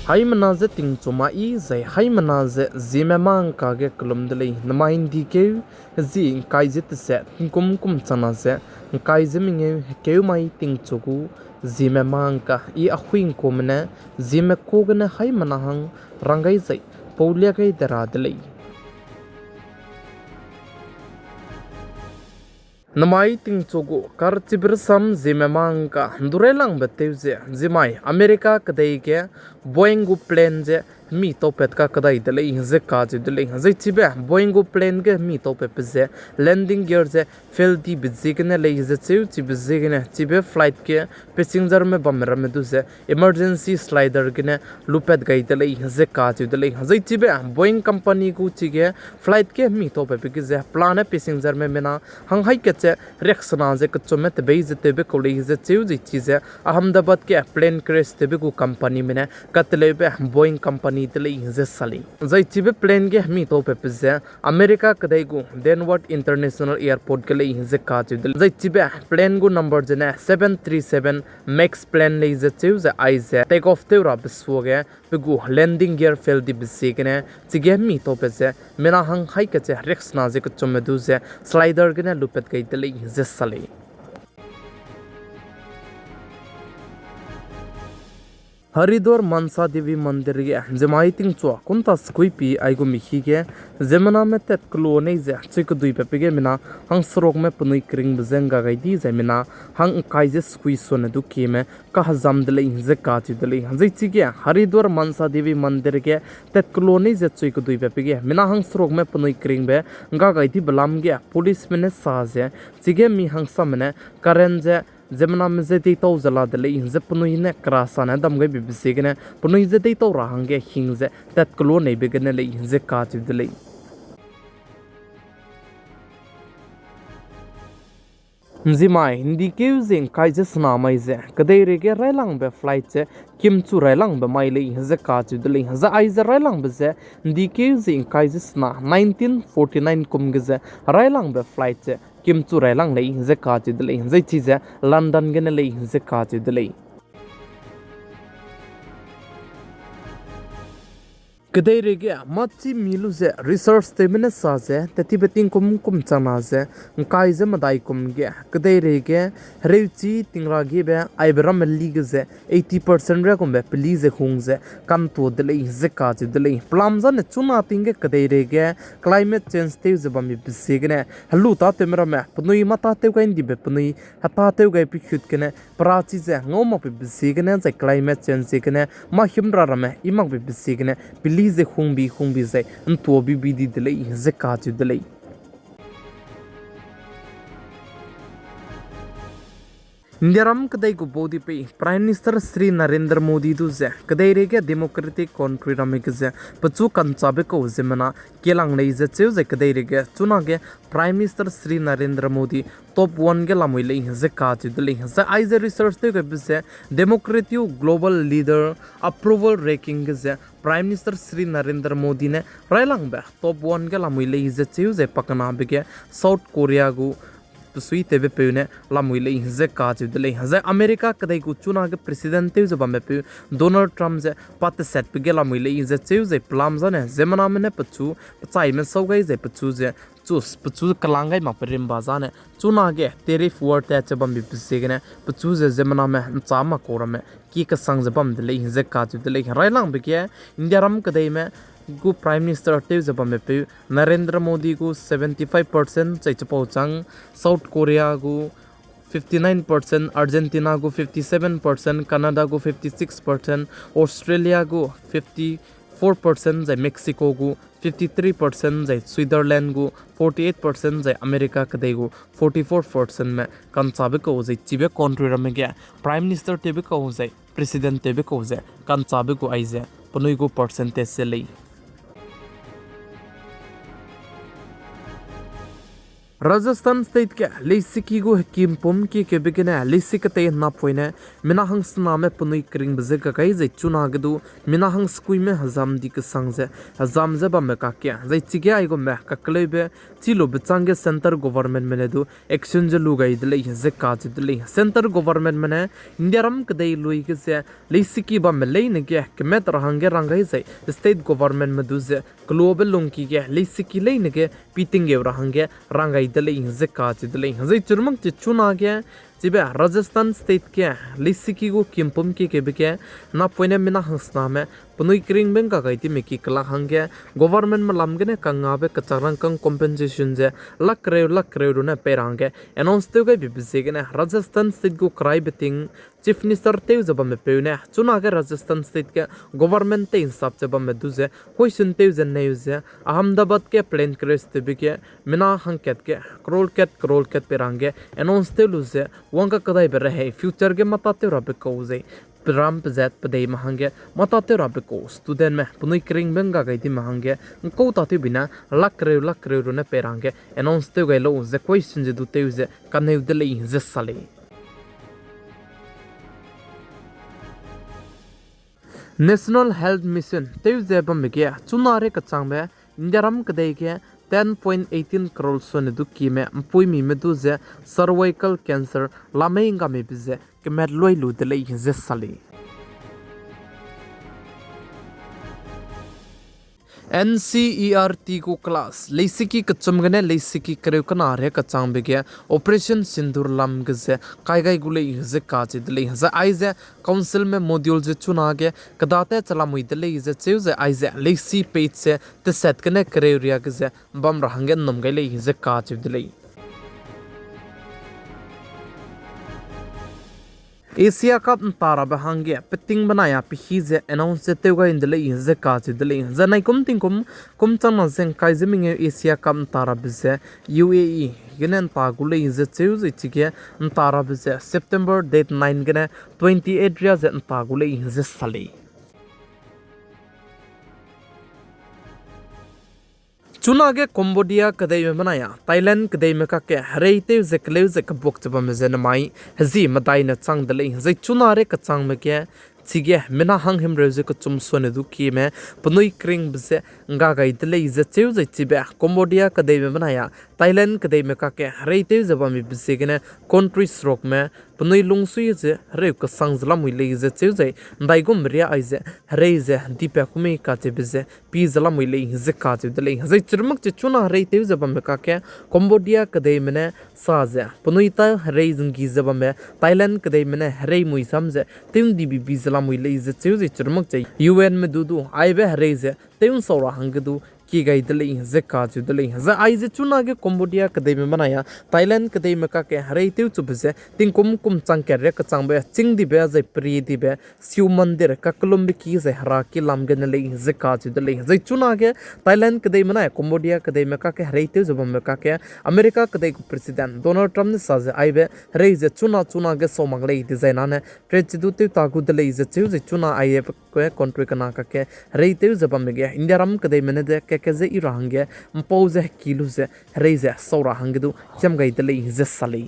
hai manaze ting chuma I zai hai manaze Zememankanews klum dele namain dike zi kai zit se kum chana se kai zeminge keu mai ting chugu Zememankanews I ahuin komne Zeme kogne hai manahang rangai zai paulia kai dara dele namai ting chogo kar chibir sam Zememankanews durelang beteuze zimai America kadai ke Boeing gu plane je mi to pet ka kadai dele ze ka je dele ze chibe Boeing gu plane ge mi to pe ze landing gear je fail di bizigene le ze chiu chi bizigene chibe flight ke passenger me bamra me du ze emergency slider gene lupet gai dele ze ka je dele ze chibe Boeing company gu chi ge flight ke mi to pe ge ze plan passenger me mena hang hai ke che reksana je kchome te be ze te be ko le ze chiu ji chi ze Ahmedabad ke plane crash te be gu company me ne katle be Boeing company tele ze sali zai chibe plane ge mi to pe ze America kadai gu Denver International Airport ke le ze ka chu zai chibe plane gu number je ne 737 max plane le ze chu ze ai ze take off te ra biswo ge be gu landing gear fail di bisi ke ne chige mi to pe ze mena hang hai ke che rex na ze ke chome du ze slider ge ne lupet kai tele ze sali Haridwar Mansa Devi मंदिर के जमाइतिंग चुआ कुंता स्कुई P iGo मिखी के जमना में तेत क्लो नहीं जे चिक दुई पे पिगे मिना हंग सरोक में पुनुई क्रिंग बजेंगा गई जे मिना हंग काइजे स्कुई सोने दु के में कह जम दले जे काची दले जे चिगे हरिद्वार मनसा देवी मंदिर के तेत क्लो नहीं जे चिक दुई पे पिगे मिना हंग सरोक में पुनुई क्रिंग बे गा गई बलाम गे पुलिस में साजे चिगे मी हंग समने करें जे Zemna me zeti to zala dele ze punui ne krasa na dam ge bibisi gene punui zeti to rahange hingze tat klo nei begene le ze ka chi dele Zimai hindi ke using kai je sna mai ze kadai re ge railang be flight che kim chu railang be mai le ze ka chi dele za ai ze railang be ze hindi ke using kai je sna 1949 kum ge ze railang be flight che kim chu railang le ze ka chi dele ze chi ze London ge ne le ze ka chi dele kadai rege machi milu ze research te mena sa ze tati beting kum chana ze kai ze madai kum ge kadai rege reuchi tingra ge be aibram lig ze 80% re kum be please khung ze kam to dele ze ka ze dele plamza ne chuna tinge kadai rege climate change te ze bam bi segne halu ta te mera me pnui mata te ga indi be pnui hata te ga pi khut kene prachi ze ngoma bi segne ze climate change kene ma himra rame imak bi segne ze khungbi zai nto bi di dele ze ka chu dele Indiaram kadai ko bodi pe Prime Minister Sri Narendra Modi du ze kadai re ke democratic country ramik ze pachu kanchabe ko zemana kelang nei ze cheu ze kadai re ke chuna ge Prime Minister Sri Narendra Modi top 1 ge lamoi le ze ka chu dele ze ai ze research te ke ze democratic global leader approval ranking ze Prime Minister Sri Narendra Modi ne railang ba top 1 ge lamoi le ze cheu ze pakana be ke South Korea gu sui tebe peune lamui le ze ka chu dele ze America kadai ku chuna ge president te zo bambe pe Donald Trump ze pat set pe ge lamui le ze cheu ze plam za ne zemana me ne pachu pachai me so gai ze pachu ze pachu kalangai ma perim ba za ne chuna ge tariff war te che bambi pise ge ne pachu ze zemana me chama korame ki ka sang ze bam dele ze ka chu dele railang be ke India ram kadai me gu Prime Minister te zabame pe Narendra Modi gu 75% chaichpo chang South Korea gu 59% Argentina gu 57% Canada gu 56% Australia gu 54% jai Mexico gu 53% jai Switzerland gu 48% jai America kadai gu 44% me kanchabe ko jai chibe country ram ge Prime Minister te be ko jai President te be ko jai kanchabe ko ai je panoi gu percentage se lei Rajasthan state ke leisiki go kim pom ke begine leisik te na poine minahang sname punui kring bze ka kai zai chuna gdu minahang skui me hazam dik sangze hazam ze ba me ka kya zai chige ai go me ka klebe chilo bchange center government mene du action je lugai dle ze ka dle center government mene indiaram kdai lui ke se leisiki ba me leine ke kemet rahange rangai zai state government me du ze global longki ke leisiki leine ke piting ge rahange rangai dle ze ka dle zai churmak che chuna ge jibe Rajasthan state ke leisiki go kimpum ke beke na poine mina hangsna me punui kring beng ka gaiti me ki kala hange government malam gene kanga be kacharang kang compensation je lakre ru na perange announce te ga bibse gene Rajasthan state go cry beting chief minister te jaba me peune chuna ge Rajasthan state ke government te insap jaba me duze question te je ne use Ahmedabad ke plane crash te beke mina hangket ke crore ket perange announce te luze wanga kadai be rahe future ge mata te rabe ko ze Ram pzat padai mahange mata te rabe ko student me punui kring benga gaiti mahange ko ta te bina lakre ru na perange announce te ga lo ze question je du te use kaneu de le ze sale National Health Mission te use ba me ge chunare ka changbe indiaram kadai ge 10.18 crore son du ki me pui mi me du ze cervical cancer lamainga me bize ke mer loi lu de le ze sali NCERT को class लेसिकी कचम गने लेसिकी करे कना रे कचांग बेगे operation सिंदूर lump गजे काय गुले जे काजे दले जे आइजे council में मॉड्यूल जे चुना गे कदाते चला मुइ दले जे चेउ जे आइजे लेसी पेज से ते सेट कने करे रिया गजे बम रहंगे नम गले जे काजे दले एशिया कप तारा बहांगे पिटिंग बनाया पिही जे अनाउंस ते गा इंदले जे का जे दले जनाई कुम चना जें काय जमिंगे एशिया कप तारा बिजे UAE गनेन तागुले जे चेउ जे चिगे तारा बिजे सितंबर डेट 9 गने 28 रिया जे तागुले जे सले चुना के कंबोडिया कदई में बनाया थाईलैंड कदई में का के हरेते जकले जक बुक जब में जनमाई हजी मदाई न चांग दले जई चुना रे कचांग में के चिगे मिना हंग हिम रेजे को चुम सोने दु की में पनुई क्रिंग बसे गा गाई दले ज चेउ जई चिबे कंबोडिया कदई में बनाया थाईलैंड कदई में का के हरेते जब में बसे गने कंट्री स्ट्रोक में पनुई लुंगसुई जे हरे को संगजला मुइले ज चेउ जई दाइगुम रिया आइजे हरे जे दीपा कुमे का चे बसे पी जला मुइले ज का चे दले जई चुरमक चे चुना हरेते जब में का के कंबोडिया कदई में साजे पनुई ता हरे जंगी जब में थाईलैंड कदई में हरे मुई समझे तिम दी बी जला मुइले ज चेउ जई चुरमक चे UN में दुदु आइबे हरे जे तिम सौरा हंगदु की गई दले जे काजु दले ज आइजे चुना के कंबोडिया कदई में बनाया थाईलैंड कदई में का के हरे तेउ चुबसे तिंग कुम चंग के रे कचांग बे चिंग दी बे जे प्री दी बे शिव मंदिर का कलम की जे हरा की लाम गन ले जे काजु दले जे चुना के थाईलैंड कदई में ना कंबोडिया कदई में का के हरे तेउ जब में का के अमेरिका कदई को प्रेसिडेंट डोनाल्ड ट्रम्प ने साजे आइबे हरे जे चुना के सोमंग ले डिजाइन ने प्रेज दु तेउ तागु दले जे चु जे चुना आइए को कंट्री कना का के हरे तेउ जब में गया इंडिया रम कदई में दे के जे इरांगे मपोजे किलुजे हरे जे सौरा हंगदु चम गई दले जे सली